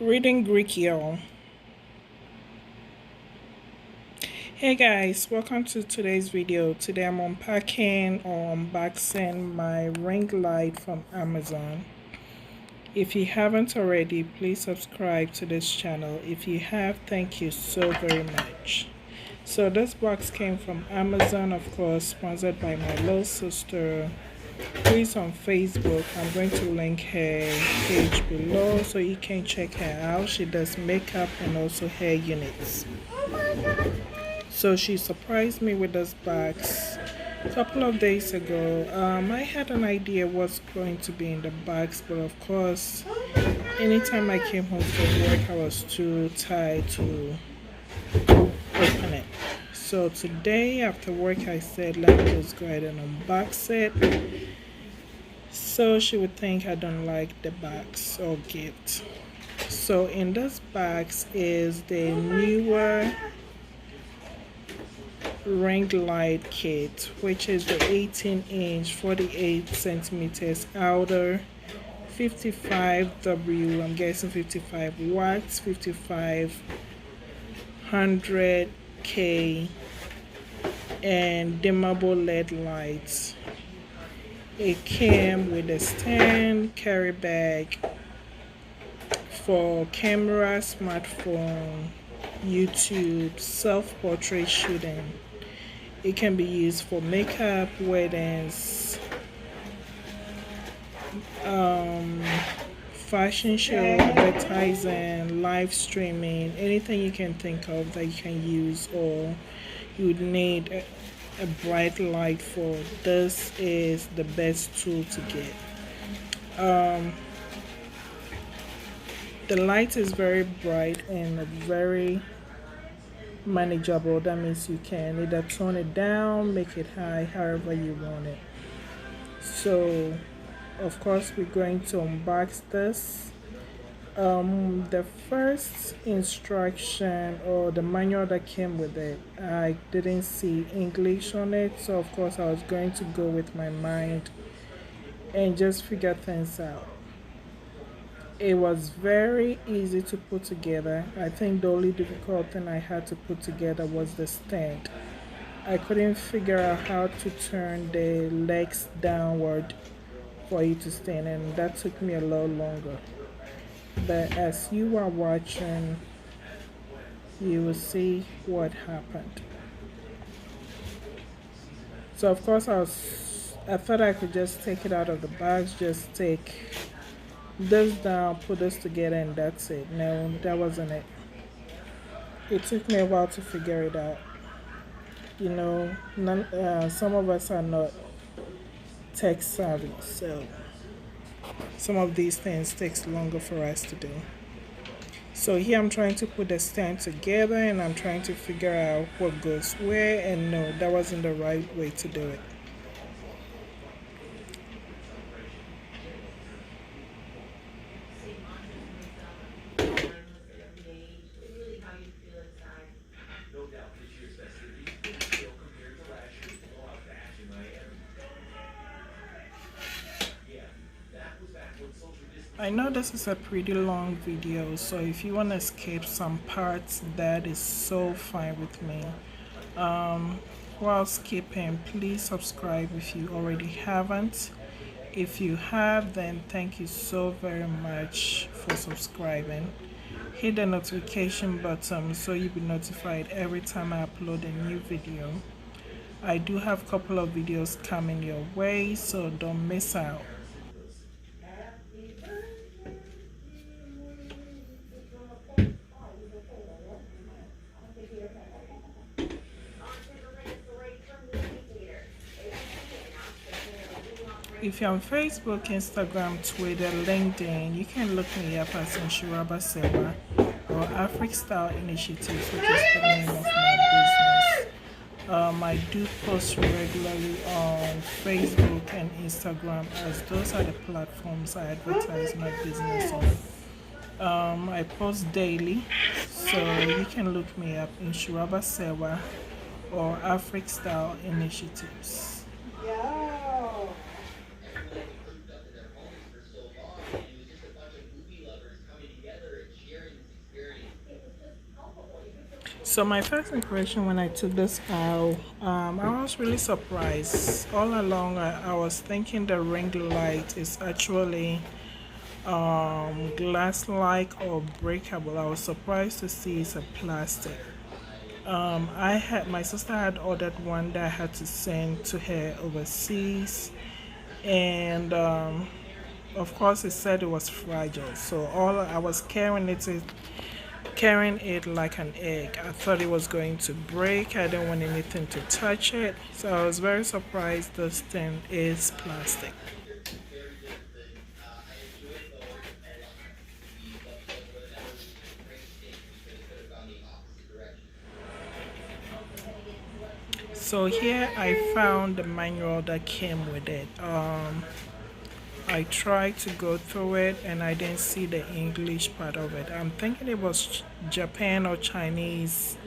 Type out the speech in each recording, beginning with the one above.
Reading Greek, y'all. Hey guys, welcome to today's video. Today I'm unpacking or unboxing my ring light from Amazon. If you haven't already, please subscribe to this channel. If you have, thank you so very much. So this box came from Amazon, of course, sponsored by my little sister. Please on Facebook. I'm going to link her page below so you can check her out. She does makeup and also hair units. So she surprised me with this box a couple of days ago. I had an idea what's going to be in the box, but of course, anytime I came home from work, I was too tired to open it. So today after work, I said, let me just go ahead and unbox it. So she would think I don't like the box or gift. So in this box is the Neewer ring light kit, which is the 18-inch 48 centimeters outer 55W, I'm guessing 55 watts, 5500K, and dimmable LED lights. It came with a stand, carry bag for camera, smartphone, YouTube, self-portrait shooting. It can be used for makeup, weddings, fashion show, advertising, live streaming, anything you can think of that you can use or you would need a bright light for. This is the best tool to get. The light is very bright and very manageable. That means you can either tone it down, make it high, however you want it. So of course we're going to unbox this. The first instruction or the manual that came with it, I didn't see English on it, so of course I was going to go with my mind and just figure things out. It was very easy to put together. I think the only difficult thing I had to put together was the stand. I couldn't figure out how to turn the legs downward for you to stand, and that took me a lot longer. But as you are watching, you will see what happened. So of course I thought I could just take it out of the box, just take this down, put this together, and that's it. No, that wasn't it. It took me a while to figure it out. Some of us are not tech savvy, so some of these things takes longer for us to do. So here I'm trying to put the stand together and I'm trying to figure out what goes where, and no, that wasn't the right way to do it. I know this is a pretty long video, so if you want to skip some parts, that is so fine with me. While skipping, please subscribe if you already haven't. If you have, then thank you so very much for subscribing. Hit the notification button so you'll be notified every time I upload a new video. I do have a couple of videos coming your way, so don't miss out. If you're on Facebook, Instagram, Twitter, LinkedIn, you can look me up as Inshuraba Sewa or Afric Style Initiatives, which is the name of my business. I do post regularly on Facebook and Instagram, as those are the platforms I advertise my business on. I post daily, so you can look me up in Shuraba Sewa or Afric Style Initiatives. So my first impression when I took this out, I was really surprised. All along, I was thinking the ring light is actually glass-like or breakable. I was surprised to see it's a plastic. I had my sister had ordered one that I had to send to her overseas, and of course it said it was fragile. So all I was carrying it like an egg. I thought it was going to break. I didn't want anything to touch it. So I was very surprised this thing is plastic. So here I found the manual that came with it. I tried to go through it and I didn't see the English part of it. I'm thinking it was Japan or Chinese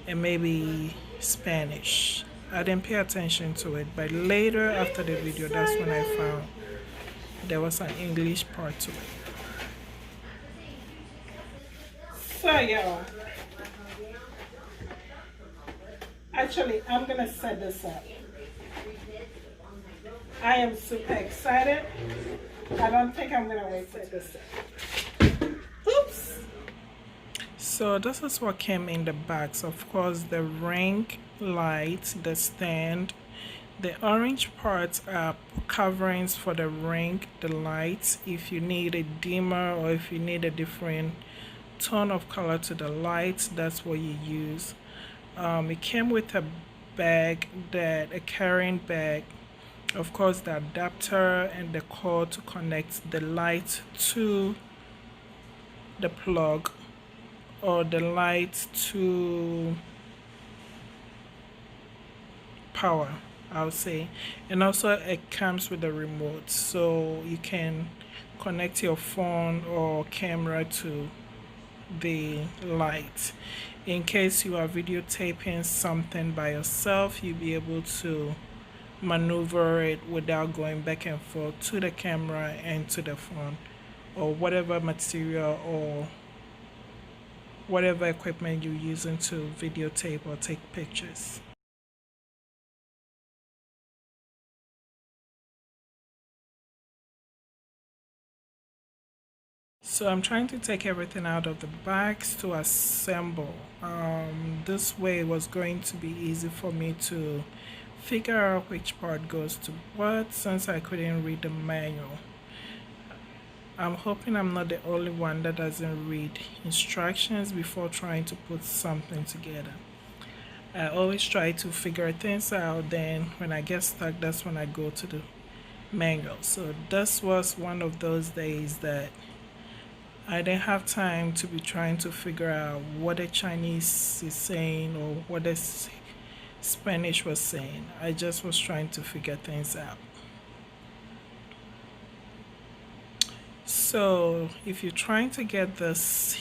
and maybe Spanish. I didn't pay attention to it, but later after the video, that's when I found there was an English part to it. So y'all, actually I'm gonna set this up. I am super excited. I don't think I'm gonna wait for this. Oops. So this is what came in the box. Of course, the ring light, the stand, the orange parts are coverings for the ring, the lights. If you need a dimmer or if you need a different tone of color to the lights, that's what you use. It came with a bag, a carrying bag. Of course, the adapter and the cord to connect the light to the plug or the light to power, I would say. And also it comes with a remote, so you can connect your phone or camera to the light. In case you are videotaping something by yourself, you'll be able to maneuver it without going back and forth to the camera and to the phone or whatever material or whatever equipment you're using to videotape or take pictures. So I'm trying to take everything out of the box to assemble. This way it was going to be easy for me to figure out which part goes to what since I couldn't read the manual. I'm hoping I'm not the only one that doesn't read instructions before trying to put something together. I always try to figure things out, then when I get stuck, that's when I go to the manual. So this was one of those days that I didn't have time to be trying to figure out what the Chinese is saying or what the Spanish was saying. I just was trying to figure things out. So if you're trying to get this,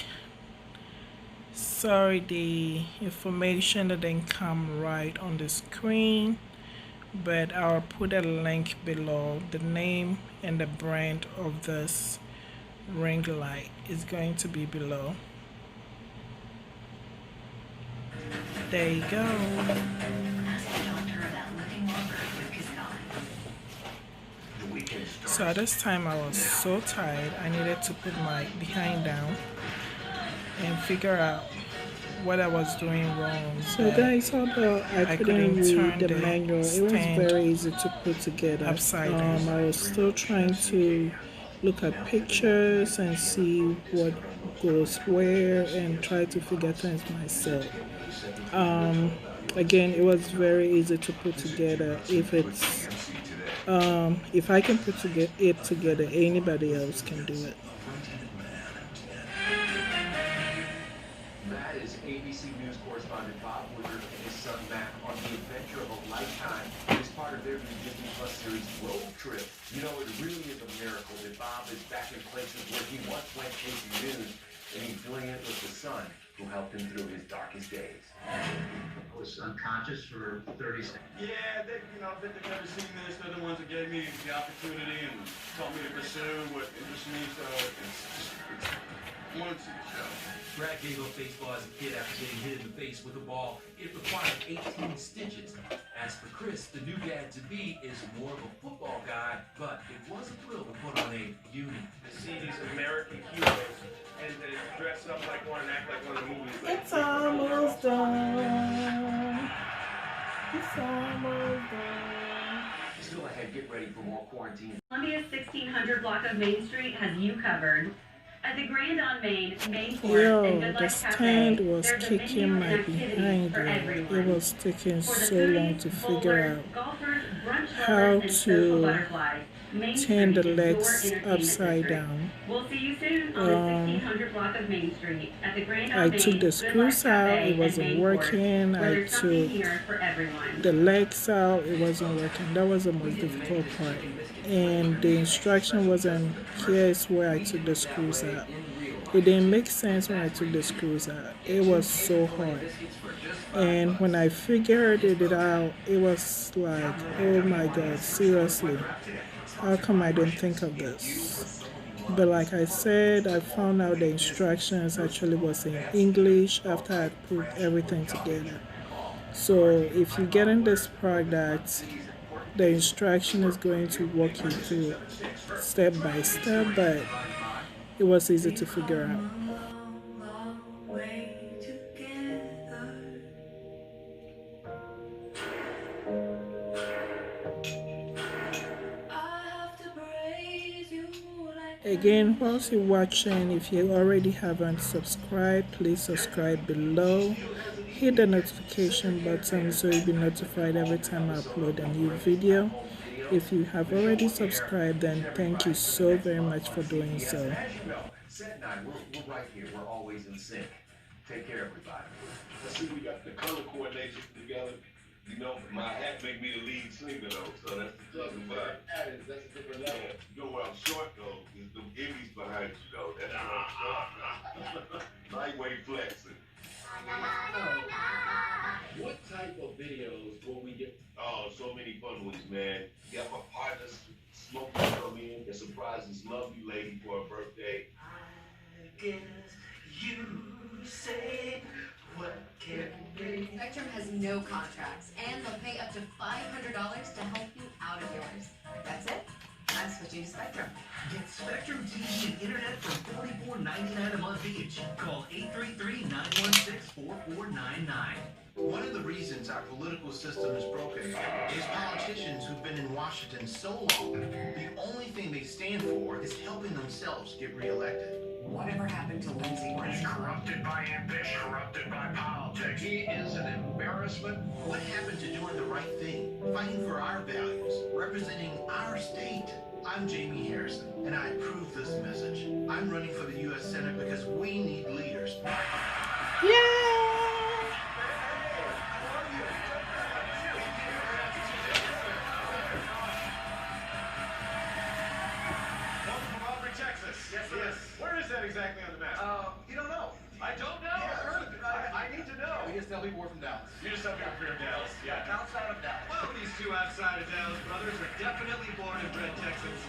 sorry, the information didn't come right on the screen, but I'll put a link below. The name and the brand of this ring light is going to be below. There you go. So at this time I was so tired, I needed to put my behind down and figure out what I was doing wrong. So guys, although I couldn't read the manual, it was very easy to put together. Upside down. I was still trying to look at pictures and see what goes where and try to figure things myself. Again, it was very easy to put together. If I can put it together, anybody else can do it. That is ABC News correspondent Bob Woodard and his son Matt on the adventure of a lifetime as part of their new Disney Plus series Road Trip. You know, it really is a miracle that Bob is back in places where he once went chasing news, and he's doing it with the son who helped him through his darkest days. I was unconscious for 30 seconds. Yeah, they've never seen this. They're the ones that gave me the opportunity and taught me to pursue what interests me. So it's I want to see the show. Brad gave up baseball as a kid after getting hit in the face with a ball. It required 18 stitches. As for Chris, the new dad-to-be is more of a football guy, but it was a thrill to put on a uni. To see these American heroes and dress up like one and act like one of the movies. It's almost done. It's almost done. Still ahead, get ready for more quarantine. Columbia's 1600 block of Main Street has you covered. At the Grand on Main, Main Court, Yo, and Good the Life stand Cafe, was there's a kicking menu my and activity behind. for Yo. everyone. It was taking For the so long foodies, to figure bowlers, out golfers, brunch how lovers, and social to butterflies, Main turn the Street is your legs entertainment upside district. down. We'll see you soon on the 1600 block of Main Street at the Grand I on Main, took the Good Life screws out, Cafe, it and wasn't Main Court, working. where I there's something took here for everyone. the legs out, it wasn't working. That was the most difficult part. And the instruction wasn't, here's where I took the screws out. It didn't make sense when I took the screws out. It was so hard. And when I figured it out, it was like, oh my God, seriously. How come I didn't think of this? But like I said, I found out the instructions actually was in English after I put everything together. So if you get in this product, the instruction is going to walk you through step by step, but it was easy to figure out. Again, whilst you're watching, if you already haven't subscribed, please subscribe below. Hit the notification button so you'll be notified every time I upload a new video. If you have already subscribed, then thank you so very much for doing so. Set and I, we're right here. We're always in sync. Take care, everybody. Let's see, we got the color coordination together. You know, my hat make me the lead singer though, so that's the thing about it. That's a different level. You know where I'm short though, is the Emmys behind you though. That's where I'm short. Lightweight flexing. What type of videos will we get? Oh, so many fun ones, man. Got my partners, Smokey come in and surprise this lovely lady for her birthday. I guess you say what can be. Spectrum has no contracts, and they'll pay up to $500 to help you out of yours. That's it. I'm switching to Spectrum. Get Spectrum TV and internet for $44.99 a month each. Call 833-916-4499. One of the reasons our political system is broken is politicians who've been in Washington so long, the only thing they stand for is helping themselves get reelected. Whatever happened to Lindsey Graham? He's corrupted by ambition, corrupted by politics. He is an embarrassment. What happened to doing the right thing, fighting for our values, representing our state? I'm Jamie Harrison, and I approve this message. I'm running for the U.S. Senate because we need leaders. Yeah! Texas. Yes. Where is that exactly on the map? You don't know. I don't know. I need to know. We just tell people we're from Dallas. You just tell me we're from Dallas. Yeah. Outside of Dallas. Well, these two outside of Dallas brothers are definitely born and bred Texans.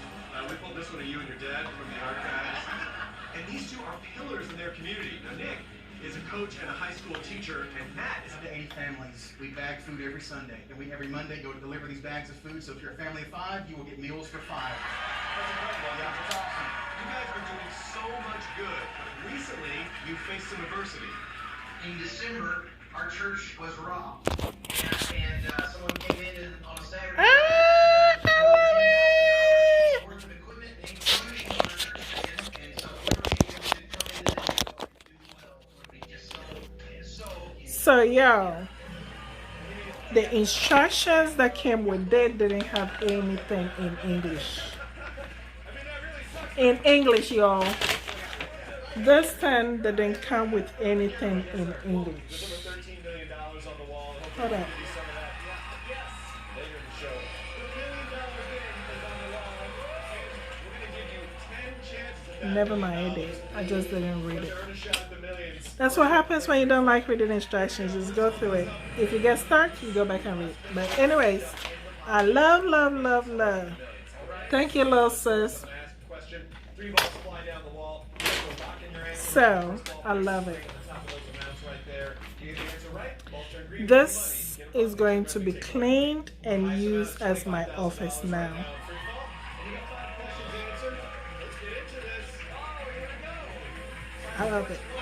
We pulled this one of you and your dad from the archives. And these two are pillars in their community. Now, Nick is a coach and a high school teacher, and Matt is Up to 80 families. We bag food every Sunday. And we every Monday go to deliver these bags of food. So if you're a family of 5, you will get meals for 5. That's incredible. Yeah, it's awesome. You guys are doing so much good, but recently you faced some adversity. In December, our church was robbed. And someone came in on a Saturday. Worth of equipment and including our church. And so whoever people did come in and do well. They just So, yo, the instructions that came with it didn't have anything in English. In English, y'all. This time didn't come with anything in English. $13 million on the wall. Hold up. Later in the show. $1 million bid is on the wall. We're going to give you 10 chances at that. Never mind it. I just didn't read it. Earn a shot at the millions. That's what happens when you don't like reading instructions. Just go through it. If you get stuck, you go back and read. But anyways, I love, love, love, love. Thank you, little sis. Ask a question. 3 balls fly down the wall. You have a rock in your hand. So I love it. This is going to be cleaned and used as my office now. I love it.